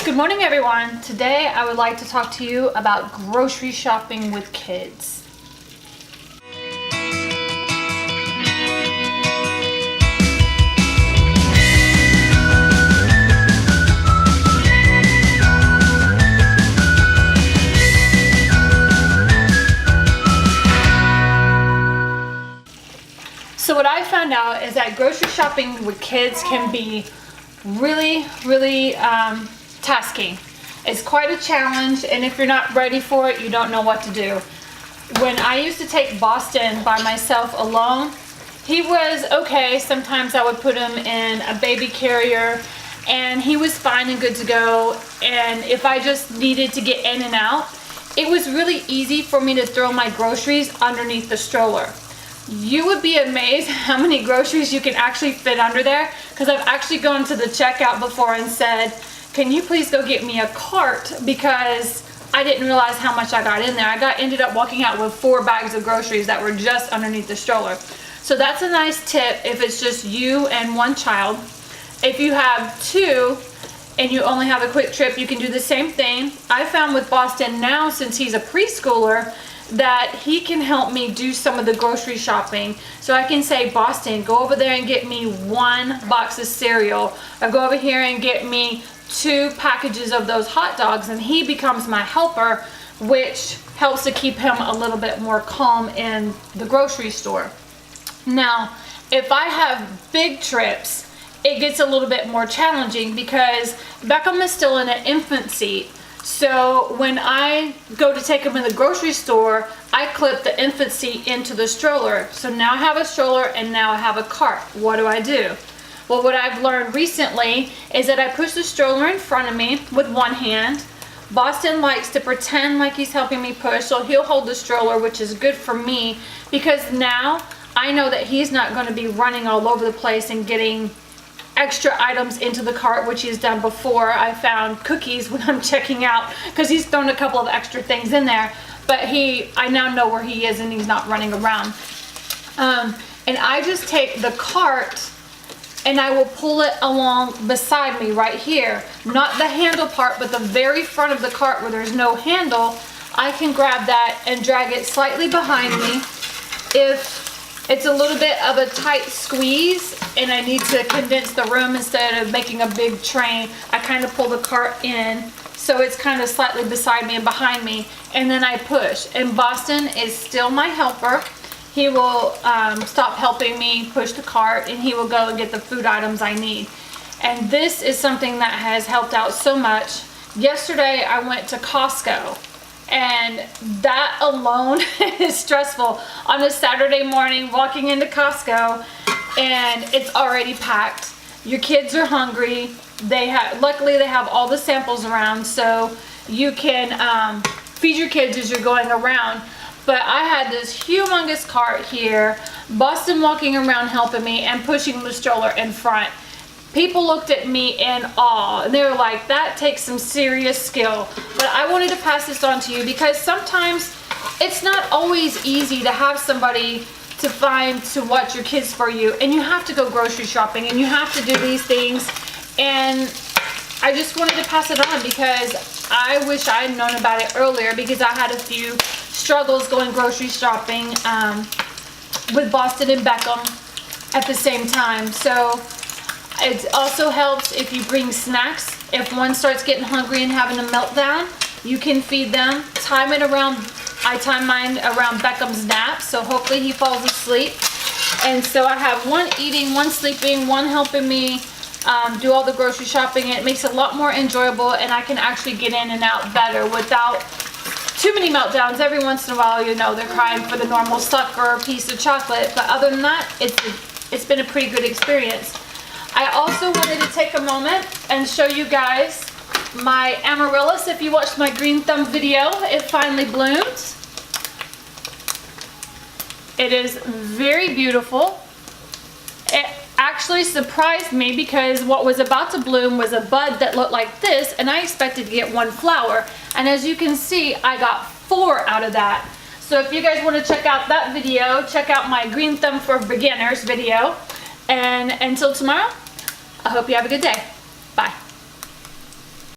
Good morning, everyone. Today I would like to talk to you about grocery shopping with kids. So what I found out is that grocery shopping with kids can be really tasking. It's quite a challenge, and if you're not ready for it, you don't know what to do. When I used to take Boston by myself alone, he was okay. Sometimes I would put him in a baby carrier and he was fine and good to go. And if I just needed to get in and out, it was really easy for me to throw my groceries underneath the stroller. You would be amazed how many groceries you can actually fit under there, because I've actually gone to the checkout before and said, can you please go get me a cart, because I didn't realize how much I got in there. Ended up walking out with 4 bags of groceries that were just underneath the stroller. So that's a nice tip if it's just you and one child. If you have 2 and you only have a quick trip, you can do the same thing. I found with Boston now, since he's a preschooler, that he can help me do some of the grocery shopping. So I can say, Boston, go over there and get me 1 box of cereal, or go over here and get me 2 packages of those hot dogs, and he becomes my helper, which helps to keep him a little bit more calm in the grocery store. Now, if I have big trips, it gets a little bit more challenging because Beckham is still in an infant seat. So when I go to take him in the grocery store, I clip the infant seat into the stroller. So now I have a stroller and now I have a cart. What do I do? Well, what I've learned recently is that I push the stroller in front of me with one hand. Boston likes to pretend like he's helping me push, so he'll hold the stroller, which is good for me because now I know that he's not going to be running all over the place and getting extra items into the cart, which he's done before. I found cookies when I'm checking out because he's thrown a couple of extra things in there, but I now know where he is and he's not running around. And I just take the cart and I will pull it along beside me right here. Not the handle part, but the very front of the cart where there's no handle. I can grab that and drag it slightly behind me. If it's a little bit of a tight squeeze and I need to condense the room instead of making a big train, I kind of pull the cart in so it's kind of slightly beside me and behind me, and then I push. And Boston is still my helper. He will stop helping me push the cart and he will go and get the food items I need. And this is something that has helped out so much. Yesterday I went to Costco, and that alone is stressful. On a Saturday morning, walking into Costco and it's already packed. Your kids are hungry. Luckily they have all the samples around, so you can feed your kids as you're going around. But I had this humongous cart here, Boston walking around helping me and pushing the stroller in front. People looked at me in awe and they were like, that takes some serious skill. But I wanted to pass this on to you because sometimes it's not always easy to have somebody to find to watch your kids for you, and you have to go grocery shopping and you have to do these things. And I just wanted to pass it on because I wish I had known about it earlier, because I had a few struggles going grocery shopping with Boston and Beckham at the same time. So it also helps if you bring snacks. If one starts getting hungry and having a meltdown, you can feed them. I time mine around Beckham's nap, so hopefully he falls asleep. And so I have one eating, one sleeping, one helping me do all the grocery shopping. It makes it a lot more enjoyable, and I can actually get in and out better without too many meltdowns. Every once in a while, they're crying for the normal sucker or piece of chocolate, but other than that, it's been a pretty good experience. I also wanted to take a moment and show you guys my amaryllis. If you watched my green thumb video, it finally bloomed. It is very beautiful. It actually surprised me because what was about to bloom was a bud that looked like this, and I expected to get 1 flower. And as you can see, I got 4 out of that. So if you guys want to check out that video, check out my green thumb for beginners video. And until tomorrow, I hope you have a good day. Bye.